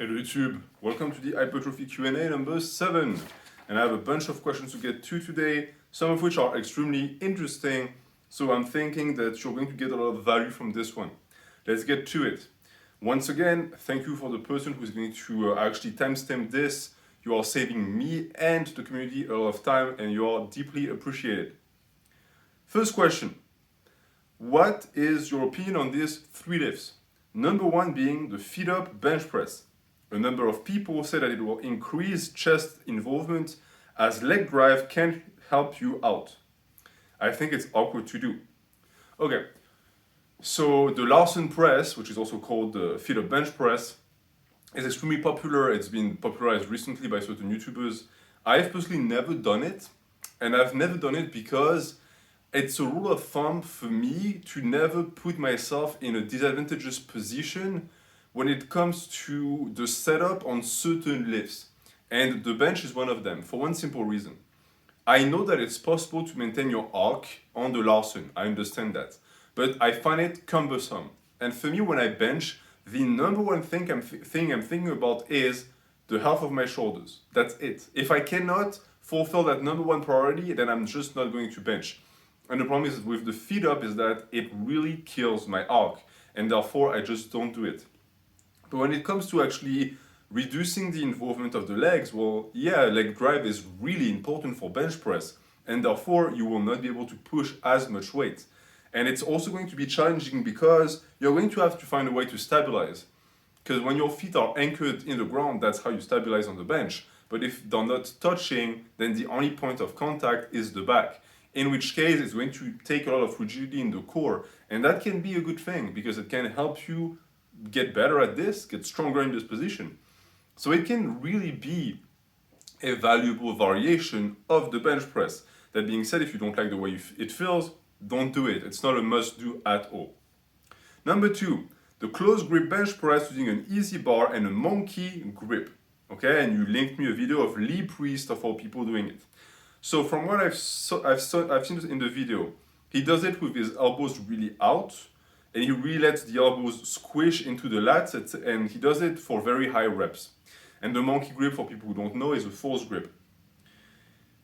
Hello YouTube, welcome to the Hypertrophy Q&A number 7. And I have a bunch of questions to get to today, some of which are extremely interesting, so I'm thinking that you're going to get a lot of value from this one. Let's get to it. Once again, thank you for the person who's going to actually timestamp this. You are saving me and the community a lot of time and you are deeply appreciated. First question, what is your opinion on these 3 lifts? Number 1 being the feet up bench press. A number of people say that it will increase chest involvement as leg drive can help you out. I think it's awkward to do. Okay, so the Larsen press, which is also called the feet up bench press, is extremely popular. It's been popularized recently by certain YouTubers. I've personally never done it, and I've never done it because it's a rule of thumb for me to never put myself in a disadvantageous position when it comes to the setup on certain lifts. And the bench is one of them, for one simple reason. I know that it's possible to maintain your arc on the Larsen, I understand that. But I find it cumbersome. And for me, when I bench, the number one thing I'm thinking about is the health of my shoulders. That's it. If I cannot fulfill that number one priority, then I'm just not going to bench. And the problem is with the feet up is that it really kills my arc, and therefore I just don't do it. But when it comes to actually reducing the involvement of the legs, well, yeah, leg drive is really important for bench press, and therefore you will not be able to push as much weight. And it's also going to be challenging because you're going to have to find a way to stabilize. Because when your feet are anchored in the ground, that's how you stabilize on the bench. But if they're not touching, then the only point of contact is the back. In which case, it's going to take a lot of rigidity in the core. And that can be a good thing because it can help you get better at this, get stronger in this position. So it can really be a valuable variation of the bench press. That being said, if you don't like the way it feels, don't do it. It's not a must do at all. Number 2, the close grip bench press using an easy bar and a monkey grip. Okay, and you linked me a video of Lee Priest of all people doing it. So from what I've seen in the video, he does it with his elbows really out, and he really lets the elbows squish into the lats, and he does it for very high reps. And the monkey grip, for people who don't know, is a false grip.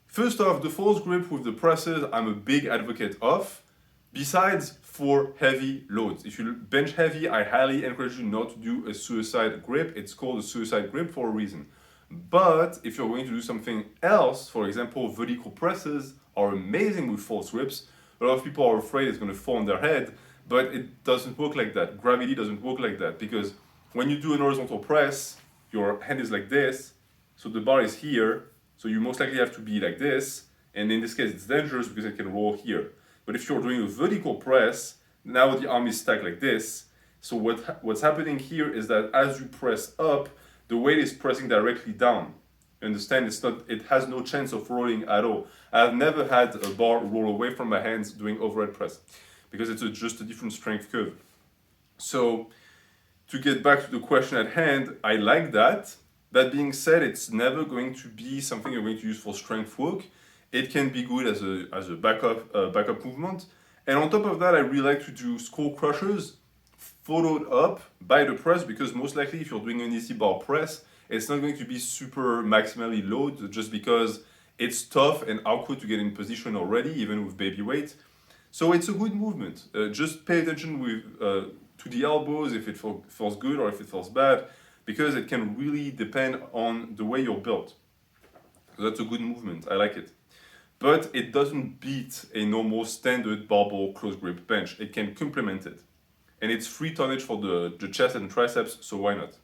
First off, the false grip with the presses, I'm a big advocate of, besides for heavy loads. If you bench heavy, I highly encourage you not to do a suicide grip. It's called a suicide grip for a reason. But if you're going to do something else, for example, vertical presses are amazing with false grips. A lot of people are afraid it's going to fall on their head, but it doesn't work like that. Gravity doesn't work like that because when you do an horizontal press, your hand is like this, so the bar is here, so you most likely have to be like this, and in this case it's dangerous because it can roll here. But if you're doing a vertical press, now the arm is stacked like this, so what's happening here is that as you press up, the weight is pressing directly down. You understand? It has no chance of rolling at all. I've never had a bar roll away from my hands doing overhead press because it's just a different strength curve. So to get back to the question at hand, I like that. That being said, it's never going to be something you're going to use for strength work. It can be good as a backup movement. And on top of that, I really like to do Skullcrushers followed up by the press because most likely if you're doing an easy bar press, it's not going to be super maximally load just because it's tough and awkward to get in position already, even with baby weight. So it's a good movement. Just pay attention to the elbows if it feels good or if it feels bad, because it can really depend on the way you're built. So that's a good movement, I like it. But it doesn't beat a normal standard barbell close grip bench. It can complement it. And it's free tonnage for the chest and triceps, so why not?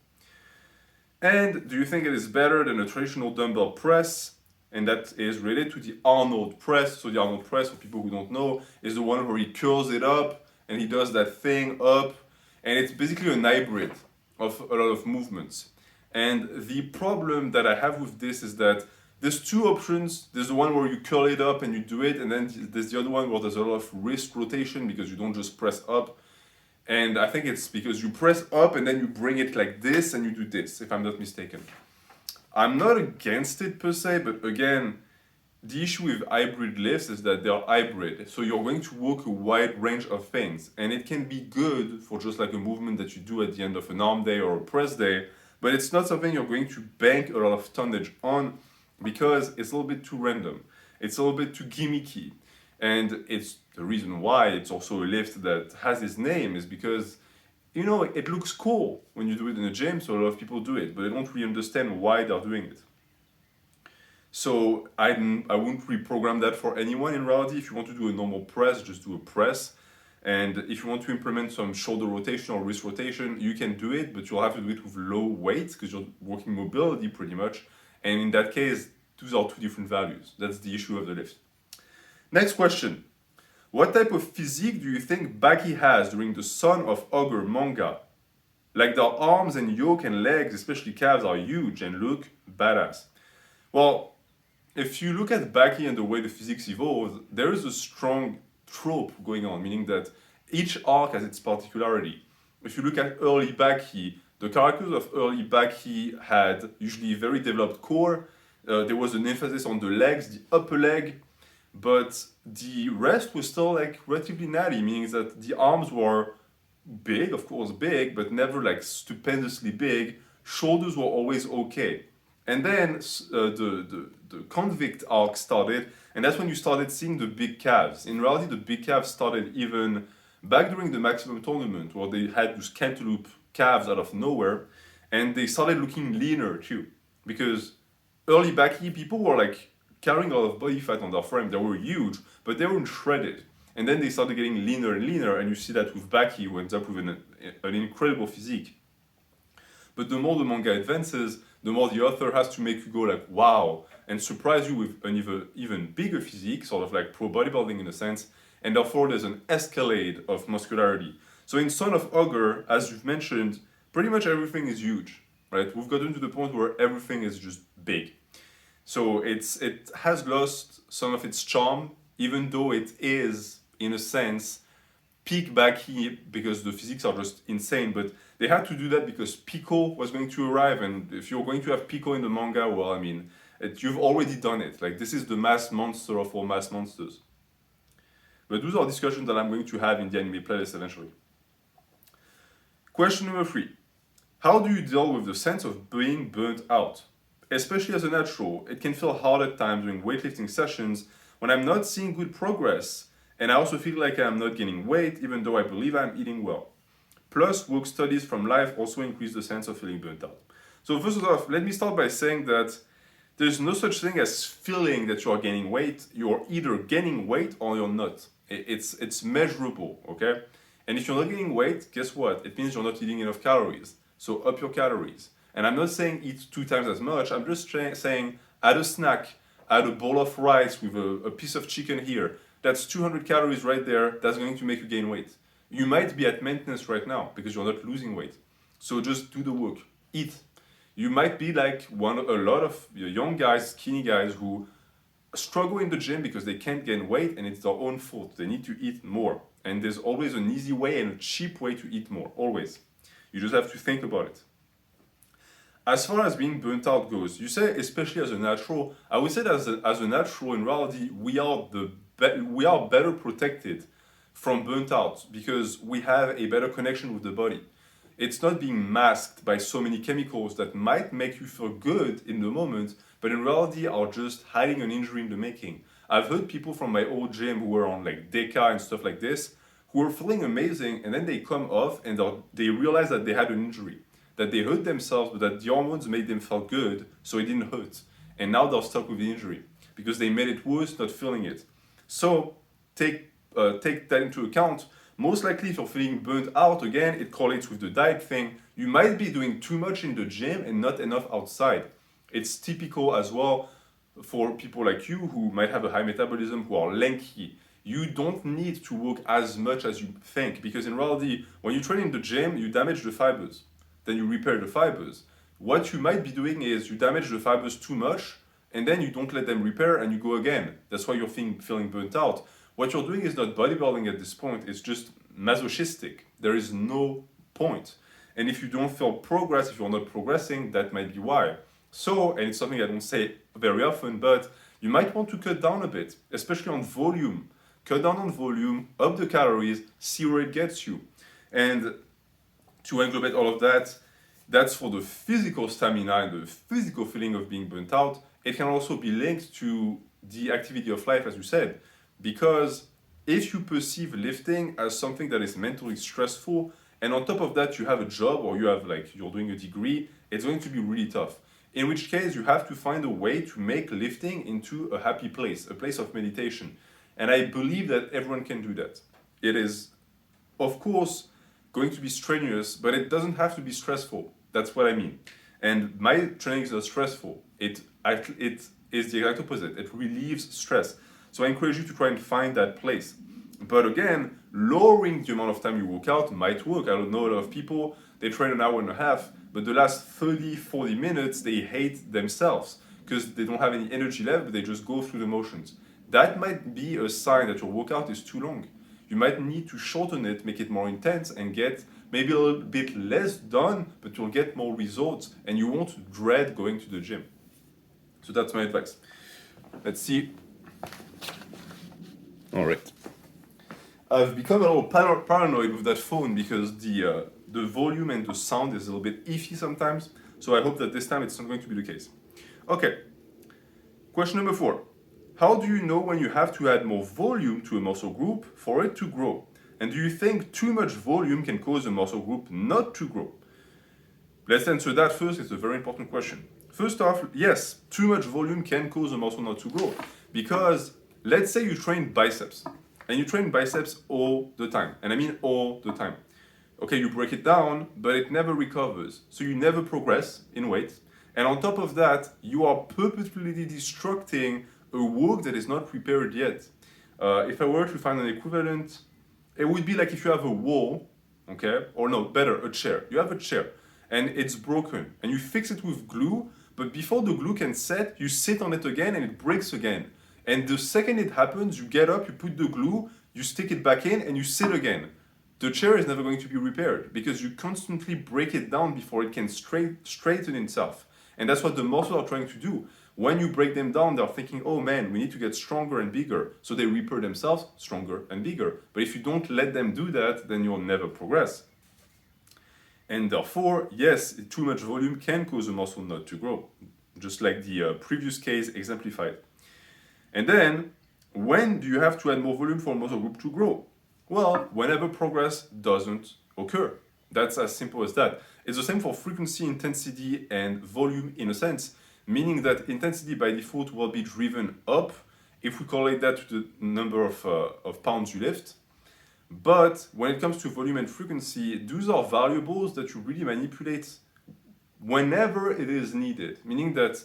And do you think it is better than a traditional dumbbell press? And that is related to the Arnold press. So the Arnold press, for people who don't know, is the one where he curls it up and he does that thing up. And it's basically an hybrid of a lot of movements. And the problem that I have with this is that there's 2 options. There's the one where you curl it up and you do it, and then there's the other one where there's a lot of wrist rotation because you don't just press up. And I think it's because you press up and then you bring it like this and you do this, if I'm not mistaken. I'm not against it per se, but again, the issue with hybrid lifts is that they're hybrid. So you're going to work a wide range of things. And it can be good for just like a movement that you do at the end of an arm day or a press day. but it's not something you're going to bank a lot of tonnage on because it's a little bit too random. It's a little bit too gimmicky. And it's the reason why it's also a lift that has this name is because, you know, it looks cool when you do it in a gym, so a lot of people do it, but they don't really understand why they're doing it. So I wouldn't reprogram that for anyone in reality. If you want to do a normal press, just do a press. And if you want to implement some shoulder rotation or wrist rotation, you can do it, but you'll have to do it with low weight because you're working mobility pretty much. And in that case, those are two different values. That's the issue of the lift. Next question. What type of physique do you think Baki has during the Son of Ogre manga? Like their arms and yoke and legs, especially calves, are huge and look badass. Well, if you look at Baki and the way the physiques evolved, there is a strong trope going on, meaning that each arc has its particularity. If you look at early Baki, the characters of early Baki had usually very developed core. There was an emphasis on the legs, the upper leg, but the rest was still like relatively natty, meaning that the arms were big, of course big, but never like stupendously big. Shoulders were always okay. And then the convict arc started, and that's when you started seeing the big calves. In reality, the big calves started even back during the maximum tournament, where they had those cantaloupe calves out of nowhere, and they started looking leaner too. Because early Baki, people were like carrying a lot of body fat on their frame. They were huge, but they weren't shredded. And then they started getting leaner and leaner, and you see that with Baki, who ends up with an incredible physique. But the more the manga advances, the more the author has to make you go like, wow, and surprise you with an even bigger physique, sort of like pro bodybuilding in a sense, and therefore there's an escalade of muscularity. So in Son of Ogre, as you've mentioned, pretty much everything is huge, right? We've gotten to the point where everything is just big. So it has lost some of its charm, even though it is, in a sense, peak Baki because the physiques are just insane, but they had to do that because Pico was going to arrive, and if you're going to have Pico in the manga, well, I mean, you've already done it. Like, this is the mass monster of all mass monsters. But those are discussions that I'm going to have in the anime playlist eventually. Question number 3. How do you deal with the sense of being burnt out? Especially as a natural, it can feel hard at times during weightlifting sessions when I'm not seeing good progress, and I also feel like I'm not gaining weight even though I believe I'm eating well. Plus, work studies from life also increase the sense of feeling burnt out. So first off, let me start by saying that there's no such thing as feeling that you are gaining weight. You're either gaining weight or you're not. It's measurable, okay? And if you're not gaining weight, guess what? It means you're not eating enough calories. So up your calories. And I'm not saying eat 2 times as much. I'm just saying add a snack, add a bowl of rice with a piece of chicken here. That's 200 calories right there. That's going to make you gain weight. You might be at maintenance right now because you're not losing weight. So just do the work. Eat. You might be like a lot of young guys, skinny guys who struggle in the gym because they can't gain weight and it's their own fault. They need to eat more. And there's always an easy way and a cheap way to eat more. Always. You just have to think about it. As far as being burnt out goes, you say especially as a natural. I would say that as a natural, in reality, we are better protected from burnt out because we have a better connection with the body. It's not being masked by so many chemicals that might make you feel good in the moment, but in reality are just hiding an injury in the making. I've heard people from my old gym who were on like Deca and stuff like this, who were feeling amazing, and then they come off and they realize that they had an injury, that they hurt themselves, but that the hormones made them feel good, so it didn't hurt. And now they're stuck with the injury because they made it worse not feeling it. So take that into account. Most likely, if you're feeling burnt out, again, it correlates with the diet thing. You might be doing too much in the gym and not enough outside. It's typical as well for people like you who might have a high metabolism, who are lanky. You don't need to work as much as you think because in reality, when you train in the gym, you damage the fibers. Then you repair the fibers. What you might be doing is you damage the fibers too much and then you don't let them repair and you go again. That's why you're feeling burnt out. What you're doing is not bodybuilding at this point, it's just masochistic. There is no point. And if you don't feel progress, if you're not progressing, that might be why. So, and it's something I don't say very often, but you might want to cut down a bit, especially on volume. Cut down on volume, up the calories, see where it gets you. And to englobate all of that, that's for the physical stamina and the physical feeling of being burnt out. It can also be linked to the activity of life, as you said, because if you perceive lifting as something that is mentally stressful, and on top of that you have a job or you're doing a degree, it's going to be really tough. In which case you have to find a way to make lifting into a happy place, a place of meditation. And I believe that everyone can do that. It is, of course, going to be strenuous, but it doesn't have to be stressful. That's what I mean. And my trainings are stressful. It is the exact opposite. It relieves stress. So I encourage you to try and find that place. But again, lowering the amount of time you work out might work. I don't know a lot of people, they train an hour and a half, but the last 30, 40 minutes, they hate themselves because they don't have any energy left, but they just go through the motions. That might be a sign that your workout is too long. You might need to shorten it, make it more intense, and get maybe a little bit less done, but you'll get more results, and you won't dread going to the gym. So that's my advice. Let's see. All right. I've become a little paranoid with that phone because the volume and the sound is a little bit iffy sometimes. So I hope that this time it's not going to be the case. Okay. Question number 4. How do you know when you have to add more volume to a muscle group for it to grow? And do you think too much volume can cause a muscle group not to grow? Let's answer that first. It's a very important question. First off, yes, too much volume can cause a muscle not to grow. Because let's say you train biceps. And you train biceps all the time. And I mean all the time. Okay, you break it down, but it never recovers. So you never progress in weight. And on top of that, you are purposefully destructing a work that is not prepared yet. If I were to find an equivalent, it would be like if you have a wall, okay? Or no, better, a chair. You have a chair and it's broken and you fix it with glue, but before the glue can set, you sit on it again and it breaks again. And the second it happens, you get up, you put the glue, you stick it back in and you sit again. The chair is never going to be repaired because you constantly break it down before it can straighten itself. And that's what the muscles are trying to do. When you break them down, they're thinking, oh man, we need to get stronger and bigger. So they repair themselves stronger and bigger. But if you don't let them do that, then you'll never progress. And therefore, yes, too much volume can cause a muscle not to grow, just like the previous case exemplified. And then, when do you have to add more volume for a muscle group to grow? Well, whenever progress doesn't occur. That's as simple as that. It's the same for frequency, intensity, and volume in a sense, meaning that intensity by default will be driven up if we correlate that to the number of pounds you lift. But when it comes to volume and frequency, those are variables that you really manipulate whenever it is needed, meaning that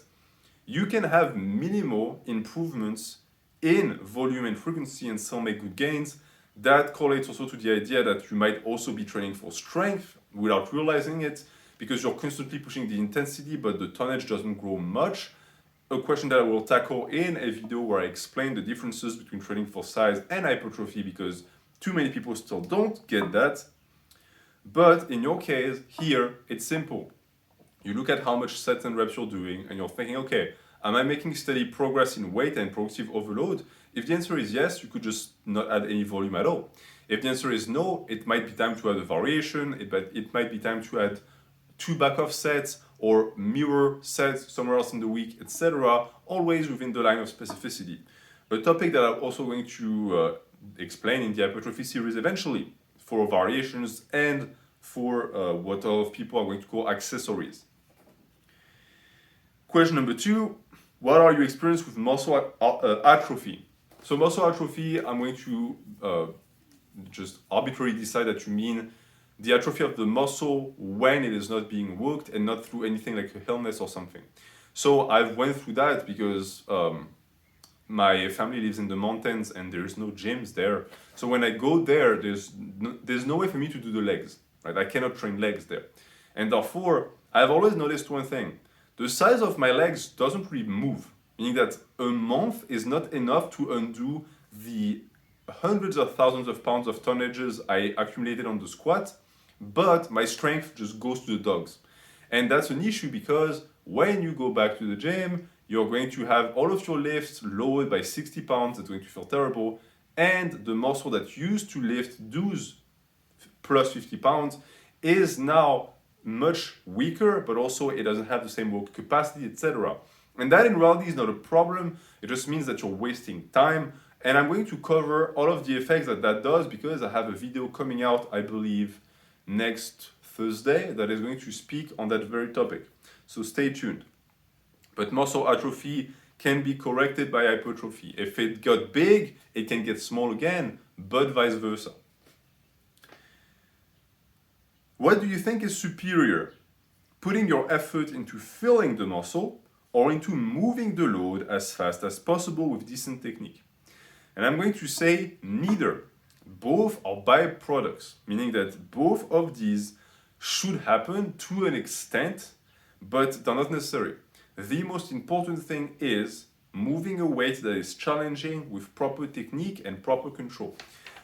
you can have minimal improvements in volume and frequency and still make good gains. That correlates also to the idea that you might also be training for strength without realizing it because you're constantly pushing the intensity, but the tonnage doesn't grow much. A question that I will tackle in a video where I explain the differences between training for size and hypertrophy because too many people still don't get that. But in your case, here, it's simple. You look at how much sets and reps you're doing and you're thinking, okay, am I making steady progress in weight and productive overload? If the answer is yes, you could just not add any volume at all. If the answer is no, it might be time to add a variation. It might be time to add 2 back-off sets or mirror sets somewhere else in the week, etc. Always within the line of specificity. A topic that I'm also going to explain in the hypertrophy series eventually for variations and for what a lot of people are going to call accessories. Question number 2, what are your experience with muscle atrophy? So muscle atrophy, I'm going to just arbitrarily decide that you mean the atrophy of the muscle when it is not being worked and not through anything like a illness or something. So I've went through that because my family lives in the mountains and there's no gyms there. So when I go there, there's no way for me to do the legs. Right? I cannot train legs there. And therefore, I've always noticed one thing. The size of my legs doesn't really move, meaning that a month is not enough to undo the hundreds of thousands of pounds of tonnages I accumulated on the squat, but my strength just goes to the dogs. And that's an issue because when you go back to the gym, you're going to have all of your lifts lowered by 60 pounds, that's going to feel terrible, and the muscle that used to lift those plus 50 pounds is now much weaker, but also it doesn't have the same work capacity, etc. And that in reality is not a problem. It just means that you're wasting time. And I'm going to cover all of the effects that that does because I have a video coming out, I believe, next Thursday that is going to speak on that very topic. So stay tuned. But muscle atrophy can be corrected by hypertrophy. If it got big, it can get small again, but vice versa. What do you think is superior? Putting your effort into filling the muscle or into moving the load as fast as possible with decent technique? And I'm going to say neither. Both are byproducts, meaning that both of these should happen to an extent, but they're not necessary. The most important thing is moving a weight that is challenging with proper technique and proper control.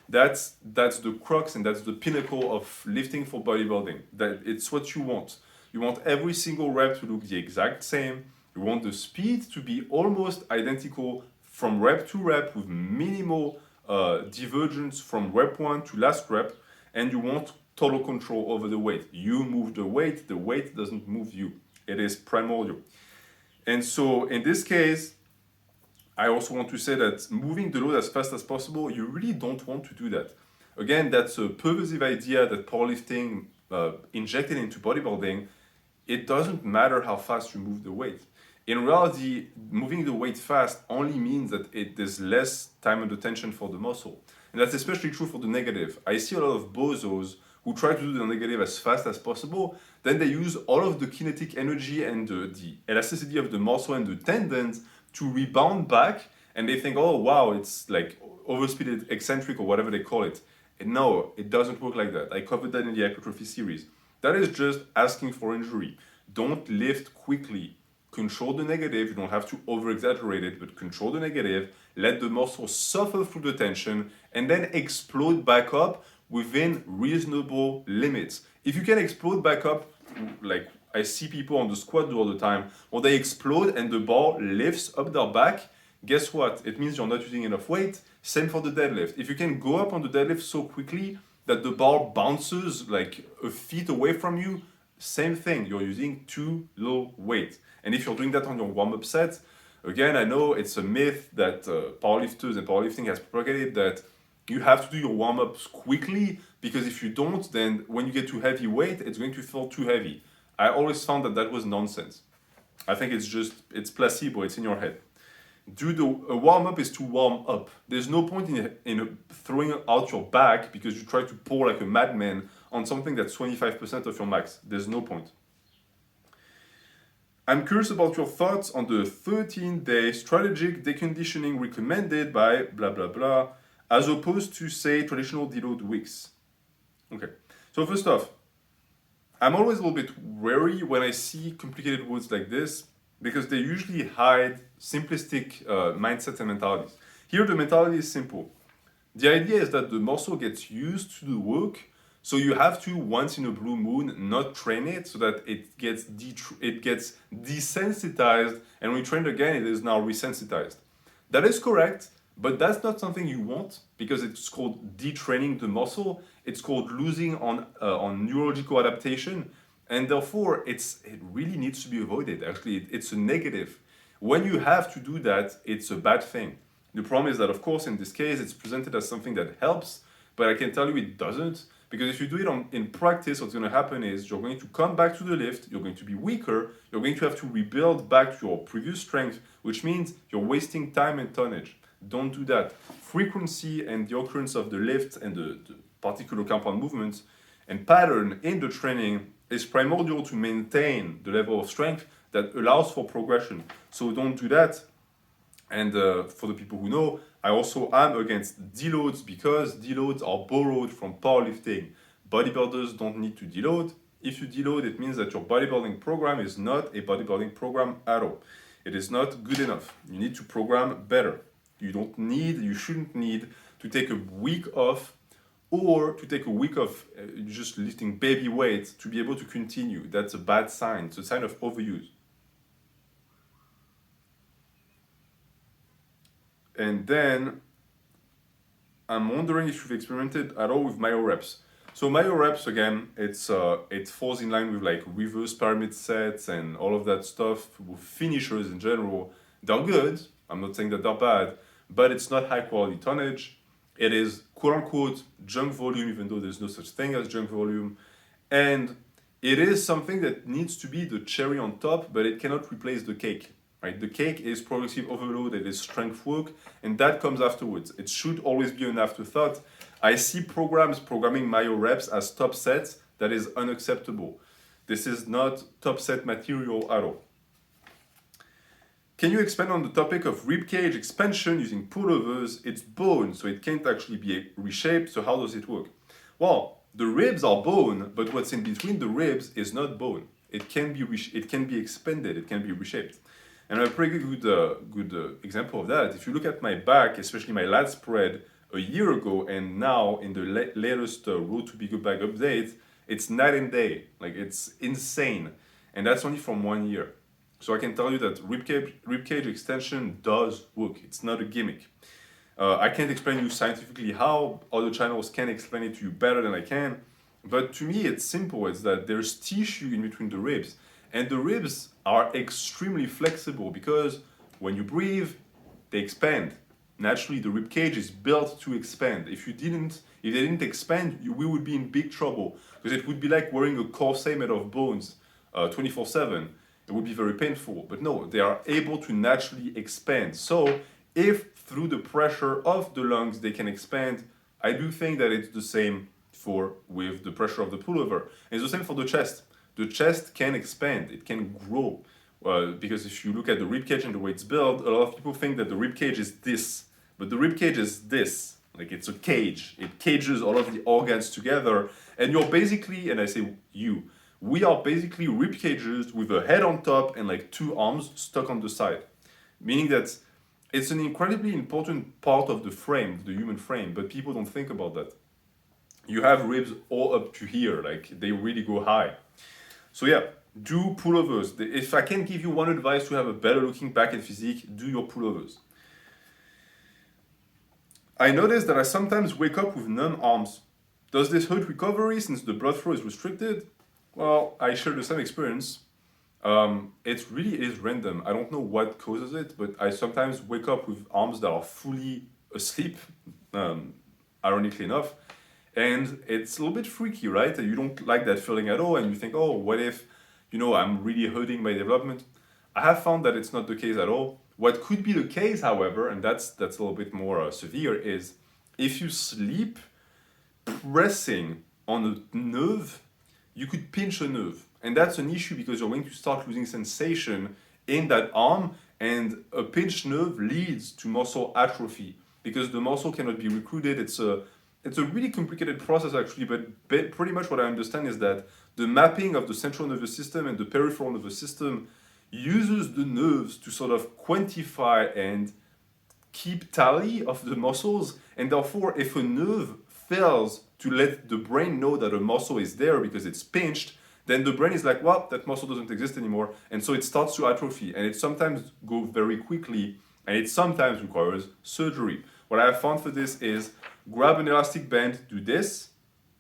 That's the crux and that's the pinnacle of lifting for bodybuilding. That it's what you want. You want every single rep to look the exact same. You want the speed to be almost identical from rep to rep with minimal divergence from rep 1 to last rep, and you want total control over the weight. You move the weight doesn't move you. It is primordial. And so in this case, I also want to say that moving the load as fast as possible, you really don't want to do that. Again, that's a pervasive idea that powerlifting injected into bodybuilding. It doesn't matter how fast you move the weight. In reality, moving the weight fast only means that there's less time and attention for the muscle. And that's especially true for the negative. I see a lot of bozos who try to do the negative as fast as possible. Then they use all of the kinetic energy and the elasticity of the muscle and the tendons to rebound back. And they think, oh, wow, it's like overspeeded eccentric or whatever they call it. And no, it doesn't work like that. I covered that in the hypertrophy series. That is just asking for injury. Don't lift quickly. Control the negative. You don't have to over-exaggerate it, but control the negative. Let the muscle suffer through the tension and then explode back up within reasonable limits. If you can explode back up, like I see people on the squat do all the time, when they explode and the bar lifts up their back, guess what? It means you're not using enough weight. Same for the deadlift. If you can go up on the deadlift so quickly that the bar bounces like a feet away from you, same thing, you're using too low weight. And if you're doing that on your warm-up set, again, I know it's a myth that powerlifters and powerlifting has propagated that you have to do your warm-ups quickly because if you don't, then when you get to heavy weight, it's going to feel too heavy. I always found that that was nonsense. I think it's placebo, it's in your head. A warm-up is to warm up. There's no point in throwing out your back because you try to pour like a madman on something that's 25% of your max. There's no point. I'm curious about your thoughts on the 13-day strategic deconditioning recommended by blah, blah, blah, as opposed to, say, traditional deload weeks. Okay, so first off, I'm always a little bit wary when I see complicated words like this because they usually hide simplistic mindsets and mentalities. Here, the mentality is simple. The idea is that the muscle gets used to the work, so you have to, once in a blue moon, not train it so that it gets desensitized, and when you train again, it is now resensitized. That is correct, but that's not something you want because it's called detraining the muscle. It's called losing on neurological adaptation, and therefore it really needs to be avoided. Actually, it's a negative. When you have to do that, it's a bad thing. The problem is that, of course, in this case, it's presented as something that helps, but I can tell you it doesn't. Because if you do it in practice, what's going to happen is you're going to come back to the lift, you're going to be weaker, you're going to have to rebuild back to your previous strength, which means you're wasting time and tonnage. Don't do that. Frequency and the occurrence of the lift and the particular compound movements and pattern in the training is primordial to maintain the level of strength that allows for progression. So don't do that. And for the people who know, I also am against deloads because deloads are borrowed from powerlifting. Bodybuilders don't need to deload. If you deload, it means that your bodybuilding program is not a bodybuilding program at all. It is not good enough. You need to program better. You shouldn't need to take a week off or to take a week of just lifting baby weights to be able to continue. That's a bad sign. It's a sign of overuse. And then I'm wondering if you've experimented at all with Myo Reps. So Myo Reps, again, it falls in line with like reverse pyramid sets and all of that stuff with finishers in general. They're good. I'm not saying that they're bad, but it's not high quality tonnage. It is quote unquote junk volume, even though there's no such thing as junk volume. And it is something that needs to be the cherry on top, but it cannot replace the cake. Right? The cake is progressive overload, it is strength work, and that comes afterwards. It should always be an afterthought. I see programs programming Myo Reps as top sets. That is unacceptable. This is not top set material at all. Can you expand on the topic of ribcage expansion using pullovers? It's bone, so it can't actually be reshaped. So how does it work? Well, the ribs are bone, but what's in between the ribs is not bone. It can be expanded. It can be reshaped. And a pretty good example of that, if you look at my back, especially my lat spread a year ago and now in the latest Road to Bigger Back update, it's night and day. Like, it's insane. And that's only from 1 year. So I can tell you that ribcage extension does work. It's not a gimmick. I can't explain you scientifically how. Other channels can explain it to you better than I can. But to me, it's simple. It's that there's tissue in between the ribs. And the ribs are extremely flexible because when you breathe, they expand. Naturally, the rib cage is built to expand. If they didn't expand, we would be in big trouble because it would be like wearing a corset made of bones 24/7. It would be very painful. But no, they are able to naturally expand. So if through the pressure of the lungs they can expand, I do think that it's the same with the pressure of the pullover. And it's the same for the chest. The chest can expand, it can grow. Because if you look at the rib cage and the way it's built, a lot of people think that the rib cage is this, but the rib cage is this. Like, it's a cage. It cages all of the organs together, and you're basically, and I say we are basically rib cages with a head on top and like two arms stuck on the side. Meaning that it's an incredibly important part of the frame, the human frame, but people don't think about that. You have ribs all up to here, like they really go high. So yeah, do pullovers. If I can give you one advice to have a better looking back and physique, do your pullovers. I notice that I sometimes wake up with numb arms. Does this hurt recovery since the blood flow is restricted? Well, I share the same experience. It really is random. I don't know what causes it, but I sometimes wake up with arms that are fully asleep, ironically enough. And it's a little bit freaky, right? You don't like that feeling at all, and you think, oh, what if, I'm really hurting my development? I have found that it's not the case at all. What could be the case, however, and that's a little bit more severe, is if you sleep pressing on a nerve, you could pinch a nerve. And that's an issue because you're going to start losing sensation in that arm, and a pinched nerve leads to muscle atrophy because the muscle cannot be recruited. It's a really complicated process actually, but pretty much what I understand is that the mapping of the central nervous system and the peripheral nervous system uses the nerves to sort of quantify and keep tally of the muscles, and therefore if a nerve fails to let the brain know that a muscle is there because it's pinched, then the brain is like, well, that muscle doesn't exist anymore, and so it starts to atrophy, and it sometimes goes very quickly, and it sometimes requires surgery. What I have found for this is grab an elastic band, do this,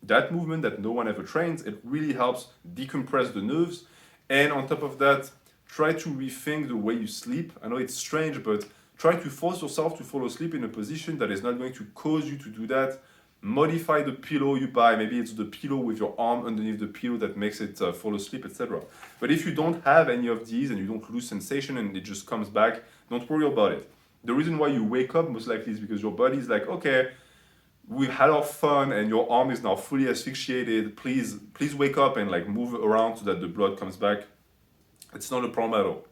that movement that no one ever trains. It really helps decompress the nerves. And on top of that, try to rethink the way you sleep. I know it's strange, but try to force yourself to fall asleep in a position that is not going to cause you to do that. Modify the pillow you buy. Maybe it's the pillow with your arm underneath the pillow that makes it fall asleep, etc. But if you don't have any of these and you don't lose sensation and it just comes back, don't worry about it. The reason why you wake up most likely is because your body is like, okay, we've had our fun and your arm is now fully asphyxiated. Please wake up and like move around so that the blood comes back. It's not a problem at all.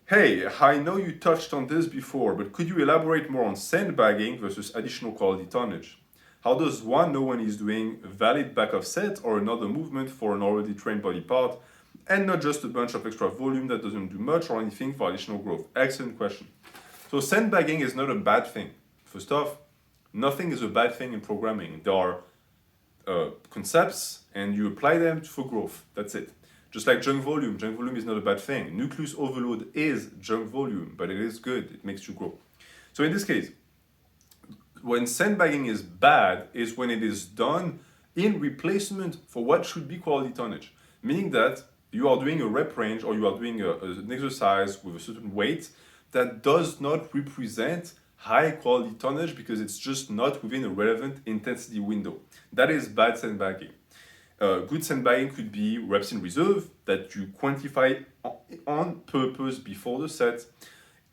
Hey, I know you touched on this before, but could you elaborate more on sandbagging versus additional quality tonnage? How does one know when he's doing a valid back off set or another movement for an already trained body part, and not just a bunch of extra volume that doesn't do much or anything for additional growth? Excellent question. So sandbagging is not a bad thing. First off, nothing is a bad thing in programming. There are concepts and you apply them for growth. That's it. Just like junk volume. Junk volume is not a bad thing. Nucleus overload is junk volume, but it is good. It makes you grow. So in this case, when sandbagging is bad is when it is done in replacement for what should be quality tonnage. Meaning that you are doing a rep range or you are doing an exercise with a certain weight that does not represent high quality tonnage because it's just not within a relevant intensity window. That is bad sandbagging. Good sandbagging could be reps in reserve that you quantify on purpose before the set.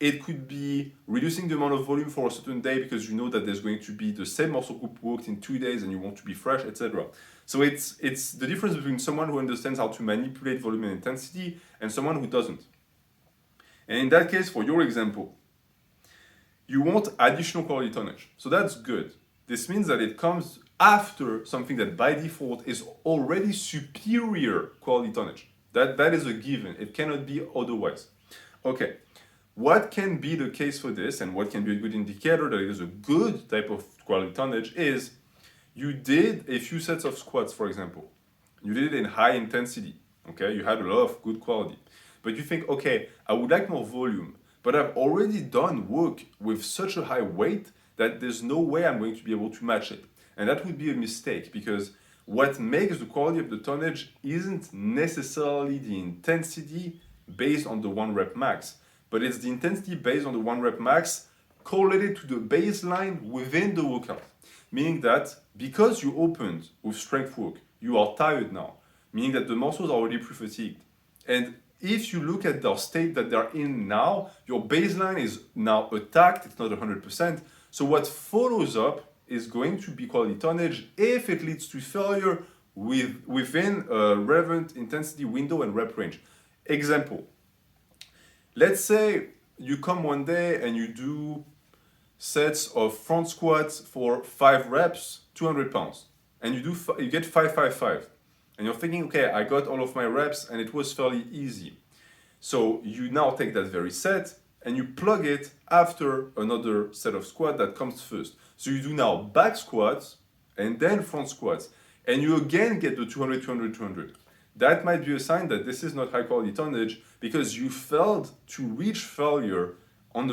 It could be reducing the amount of volume for a certain day because you know that there's going to be the same muscle group worked in 2 days and you want to be fresh, etc. So it's the difference between someone who understands how to manipulate volume and intensity and someone who doesn't. And in that case, for your example, you want additional quality tonnage. So that's good. This means that it comes after something that by default is already superior quality tonnage. That is a given. It cannot be otherwise. Okay. What can be the case for this and what can be a good indicator that it is a good type of quality tonnage is you did a few sets of squats, for example. You did it in high intensity, okay? You had a lot of good quality. But you think, okay, I would like more volume, but I've already done work with such a high weight that there's no way I'm going to be able to match it. And that would be a mistake because what makes the quality of the tonnage isn't necessarily the intensity based on the 1 rep max, but it's the intensity based on the 1 rep max correlated to the baseline within the workout. Meaning that because you opened with strength work, you are tired now, meaning that the muscles are already pre-fatigued. And if you look at the state that they're in now, your baseline is now attacked, it's not 100%. So what follows up is going to be quality tonnage if it leads to failure within a relevant intensity window and rep range. Example. Let's say you come one day and you do sets of front squats for 5 reps, 200 pounds, and you get 5-5-5, and you're thinking, okay, I got all of my reps and it was fairly easy. So you now take that very set and you plug it after another set of squat that comes first. So you do now back squats and then front squats, and you again get the 200, 200, 200. That might be a sign that this is not high quality tonnage because you failed to reach failure on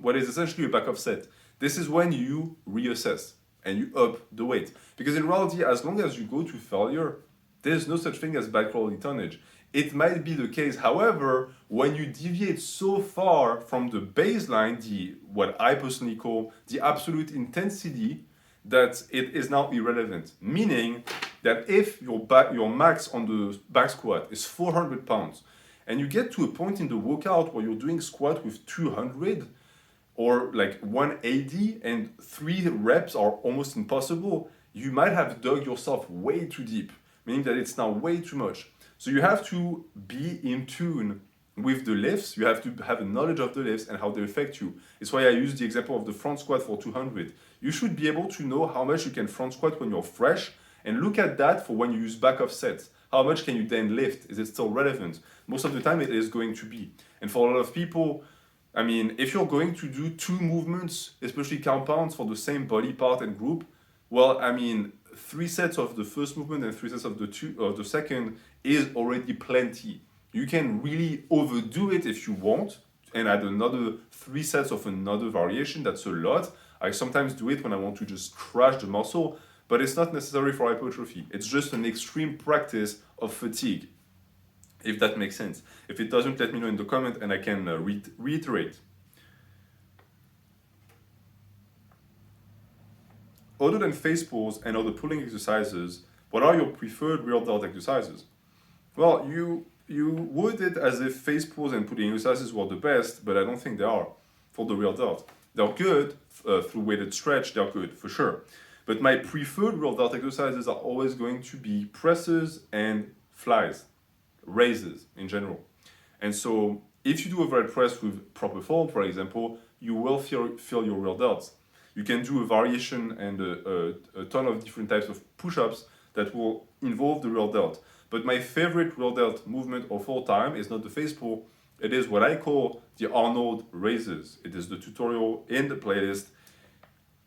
what is essentially a back off set. This is when you reassess and you up the weight. Because in reality, as long as you go to failure, there's no such thing as bad quality tonnage. It might be the case, however, when you deviate so far from the baseline, what I personally call the absolute intensity, that it is now irrelevant. Meaning that if your max on the back squat is 400 pounds, and you get to a point in the workout where you're doing squat with 200 or like 180 and 3 reps are almost impossible, you might have dug yourself way too deep, meaning that it's now way too much. So you have to be in tune with the lifts. You have to have a knowledge of the lifts and how they affect you. It's why I use the example of the front squat for 200. You should be able to know how much you can front squat when you're fresh and look at that for when you use back off sets. How much can you then lift? Is it still relevant? Most of the time it is going to be. And for a lot of people, I mean, if you're going to do 2 movements, especially compounds for the same body part and group, well, I mean, 3 sets of the first movement and 3 sets of the second is already plenty. You can really overdo it if you want and add another 3 sets of another variation. That's a lot. I sometimes do it when I want to just crush the muscle, but it's not necessary for hypertrophy. It's just an extreme practice of fatigue, if that makes sense. If it doesn't, let me know in the comment and I can reiterate. Other than face pulls and other pulling exercises, what are your preferred rear delt exercises? Well, you word it as if face pulls and pulling exercises were the best, but I don't think they are for the rear delt. They're good through weighted stretch, they're good for sure. But my preferred rear delt exercises are always going to be presses and flies, raises in general. And so if you do a overhead press with proper form, for example, you will feel your rear delts. You can do a variation and a ton of different types of push-ups that will involve the rear delt. But my favorite rear delt movement of all time is not the face pull. It is what I call the Arnold raises. It is the tutorial in the playlist.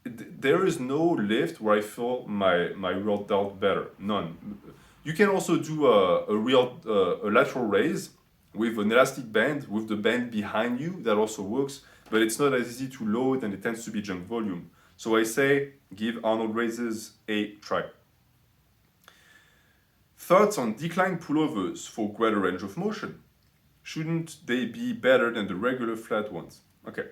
There is no lift where I feel my rear delt better. None. You can also do a lateral raise with an elastic band, with the band behind you. That also works, but it's not as easy to load and it tends to be junk volume. So I say, give Arnold raises a try. Thoughts on decline pullovers for greater range of motion? Shouldn't they be better than the regular flat ones? Okay.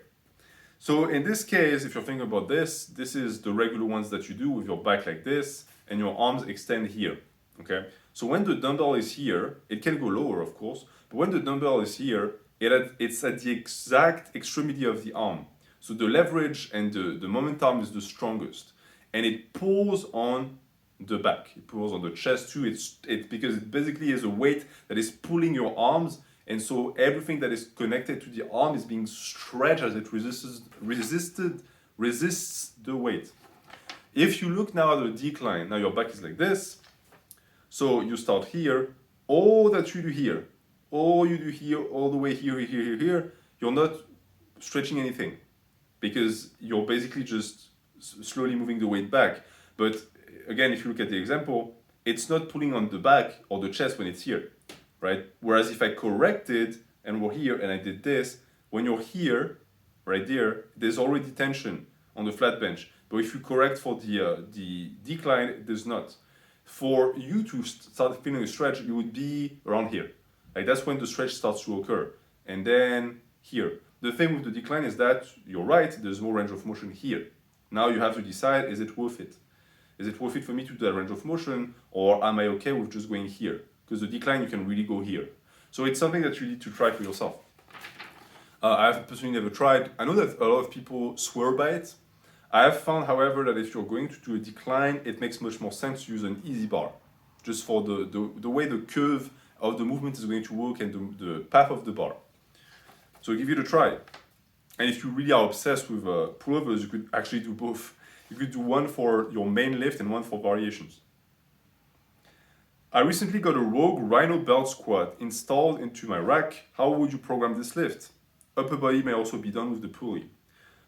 So in this case, if you're thinking about this, this is the regular ones that you do with your back like this, and your arms extend here, okay? So when the dumbbell is here, it can go lower, of course, but when the dumbbell is here, it's at the exact extremity of the arm. So the leverage and the momentum is the strongest, and it pulls on the back. It pulls on the chest too. It's because it basically is a weight that is pulling your arms, and so everything that is connected to the arm is being stretched as it resists the weight. If you look now at the decline, now your back is like this. So you start here, all that you do here, all you do here, all the way here, here, you're not stretching anything because you're basically just slowly moving the weight back. But again, if you look at the example, it's not pulling on the back or the chest when it's here, right? Whereas if I corrected and we're here and I did this, when you're here, right there, there's already tension on the flat bench. But if you correct for the decline, there's not. For you to start feeling a stretch, you would be around here. Like that's when the stretch starts to occur. And then here. The thing with the decline is that you're right, there's more range of motion here. Now you have to decide, is it worth it? Is it worth it for me to do that range of motion, or am I okay with just going here? Because the decline, you can really go here. So it's something that you need to try for yourself. I have personally never tried. I know that a lot of people swear by it. I have found, however, that if you're going to do a decline, it makes much more sense to use an easy bar, just for the way the curve of the movement is going to work and the path of the bar. So give it a try. And if you really are obsessed with pullovers, you could actually do both. You could do one for your main lift and one for variations. I recently got a Rogue Rhino belt squat installed into my rack. How would you program this lift? Upper body may also be done with the pulley.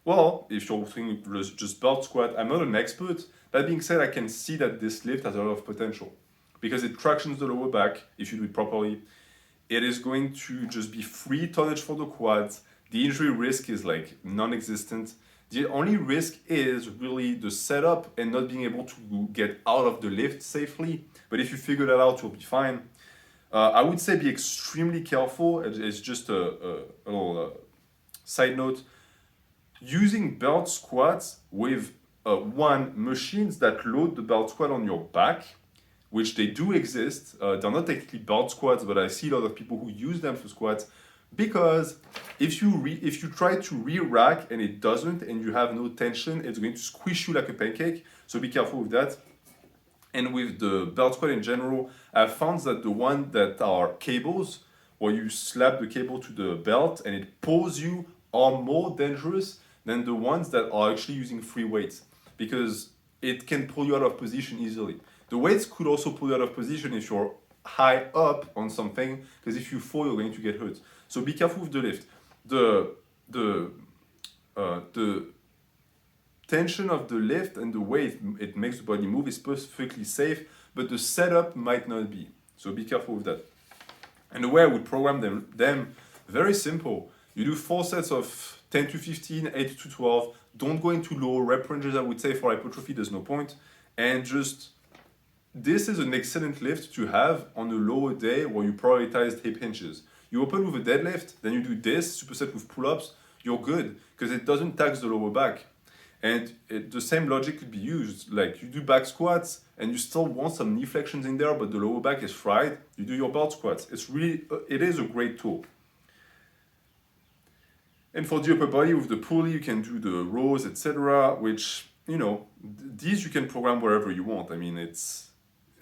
Well, if you're thinking just belt squat, I'm not an expert. That being said, I can see that this lift has a lot of potential because it tractions the lower back if you do it properly. It is going to just be free tonnage for the quads. The injury risk is like non-existent. The only risk is really the setup and not being able to get out of the lift safely. But if you figure that out, you'll be fine. I would say be extremely careful. It's just a little side note. Using belt squats with machines that load the belt squat on your back, which they do exist. They're not technically belt squats, but I see a lot of people who use them for squats. Because if you try to re-rack and it doesn't, and you have no tension, it's going to squish you like a pancake. So be careful with that. And with the belt squat in general, I've found that the ones that are cables, where you slap the cable to the belt and it pulls you, are more dangerous than the ones that are actually using free weights, because it can pull you out of position easily. The weights could also pull you out of position if you're high up on something, because if you fall, you're going to get hurt. So be careful with the lift. The tension of the lift and the way it makes the body move is perfectly safe, but the setup might not be. So be careful with that. And the way I would program them very simple. You do 4 sets of 10 to 15, 8 to 12. Don't go into lower rep ranges, I would say, for hypertrophy, there's no point. And just, this is an excellent lift to have on a lower day where you prioritize hip hinges. You open with a deadlift, then you do this superset with pull-ups, you're good, because it doesn't tax the lower back. And the same logic could be used, like you do back squats and you still want some knee flexions in there, but the lower back is fried, you do your belt squats. It is a great tool. And for the upper body with the pulley, you can do the rows, etc., which, you know, these you can program wherever you want. I mean,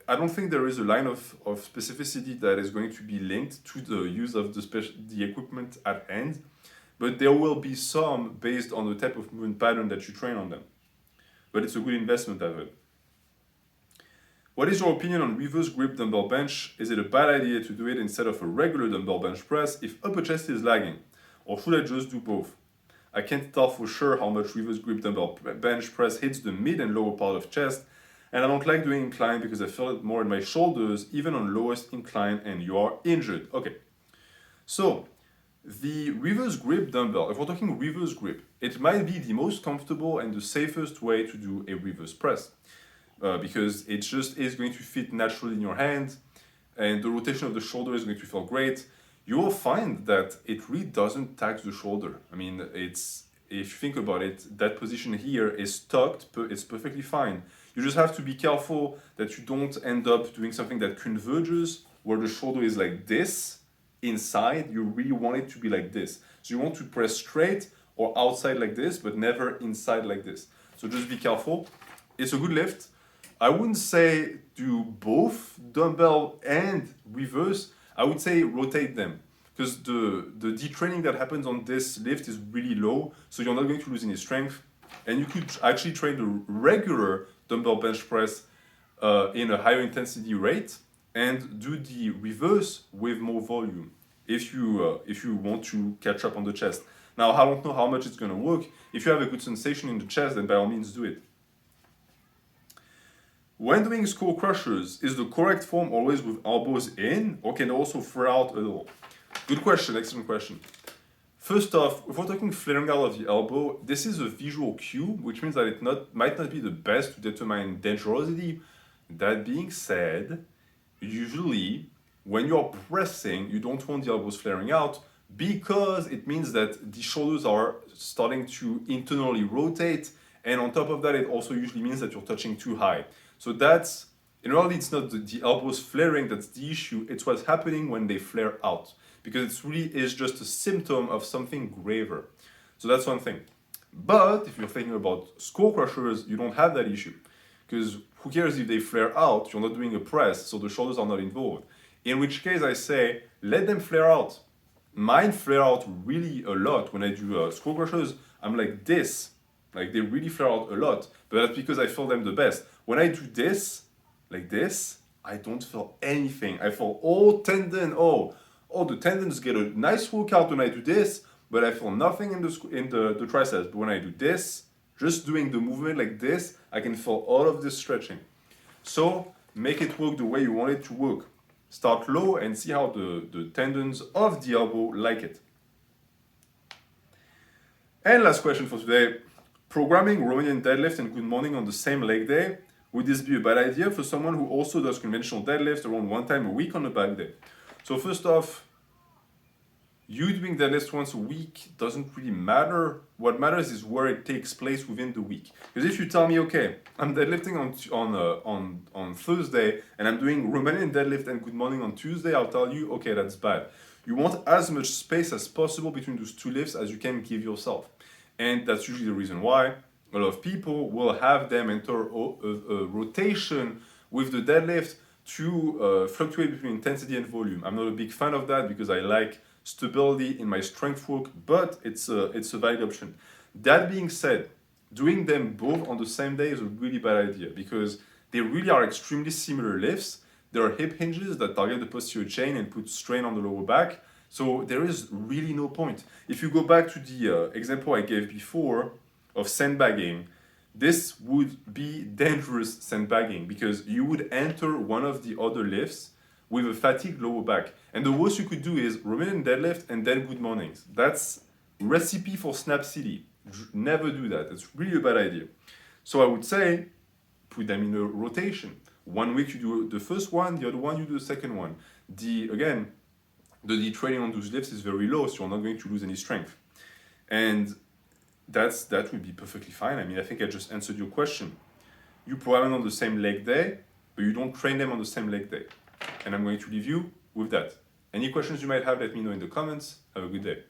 I don't think there is a line of specificity that is going to be linked to the use of the equipment at hand, but there will be some based on the type of movement pattern that you train on them. But it's a good investment, I've heard. What is your opinion on reverse grip dumbbell bench? Is it a bad idea to do it instead of a regular dumbbell bench press if upper chest is lagging? Or should I just do both? I can't tell for sure how much reverse grip dumbbell bench press hits the mid and lower part of chest, and I don't like doing incline because I feel it more in my shoulders, even on lowest incline, and you are injured. Okay, so The reverse grip dumbbell, if we're talking reverse grip, it might be the most comfortable and the safest way to do a reverse press because it just is going to fit naturally in your hand and the rotation of the shoulder is going to feel great. You will find that it really doesn't tax the shoulder. I mean, if you think about it, that position here is tucked, it's perfectly fine. You just have to be careful that you don't end up doing something that converges where the shoulder is like this inside. You really want it to be like this. So you want to press straight or outside like this, but never inside like this. So just be careful. It's a good lift. I wouldn't say do both dumbbell and reverse. I would say rotate them because the detraining that happens on this lift is really low, so you're not going to lose any strength. And you could actually train the regular dumbbell bench press in a higher intensity rate and do the reverse with more volume if you want to catch up on the chest. Now, I don't know how much it's going to work. If you have a good sensation in the chest, then by all means do it. When doing Skullcrushers, is the correct form always with elbows in, or can it also flare out a little? Good question, excellent question. First off, if we're talking flaring out of the elbow, this is a visual cue, which means that it might not be the best to determine dangerosity. That being said, usually when you're pressing, you don't want the elbows flaring out because it means that the shoulders are starting to internally rotate, and on top of that, it also usually means that you're touching too high. So that's, in reality, it's not the elbows flaring that's the issue, it's what's happening when they flare out. Because it really is just a symptom of something graver. So that's one thing. But if you're thinking about Skullcrushers, you don't have that issue. Because who cares if they flare out, you're not doing a press, so the shoulders are not involved. In which case I say, let them flare out. Mine flare out really a lot. When I do Skullcrushers, I'm like this. Like they really flare out a lot, but that's because I feel them the best. When I do this, like this, I don't feel anything. I feel all tendon, the tendons get a nice workout when I do this, but I feel nothing in the triceps. But when I do this, just doing the movement like this, I can feel all of this stretching. So make it work the way you want it to work. Start low and see how the tendons of the elbow like it. And last question for today. Programming Romanian deadlift and good morning on the same leg day, would this be a bad idea for someone who also does conventional deadlift around one time a week on a bad day? So first off, you doing deadlift once a week doesn't really matter. What matters is where it takes place within the week. Because if you tell me, okay, I'm deadlifting on Thursday and I'm doing Romanian deadlift and good morning on Tuesday, I'll tell you, okay, that's bad. You want as much space as possible between those two lifts as you can give yourself. And that's usually the reason why a lot of people will have them enter a rotation with the deadlift to fluctuate between intensity and volume. I'm not a big fan of that because I like stability in my strength work, but it's a valid option. That being said, doing them both on the same day is a really bad idea because they really are extremely similar lifts. There are hip hinges that target the posterior chain and put strain on the lower back. So there is really no point. If you go back to the example I gave before of sandbagging, this would be dangerous sandbagging because you would enter one of the other lifts with a fatigued lower back. And the worst you could do is Romanian deadlift and then good mornings. That's recipe for Snap City. Never do that. It's really a bad idea. So I would say, put them in a rotation. 1 week you do the first one, the other one you do the second one. Again, the detraining on those lifts is very low, so you're not going to lose any strength. And that would be perfectly fine. I mean, I think I just answered your question. You program them on the same leg day, but you don't train them on the same leg day. And I'm going to leave you with that. Any questions you might have, let me know in the comments. Have a good day.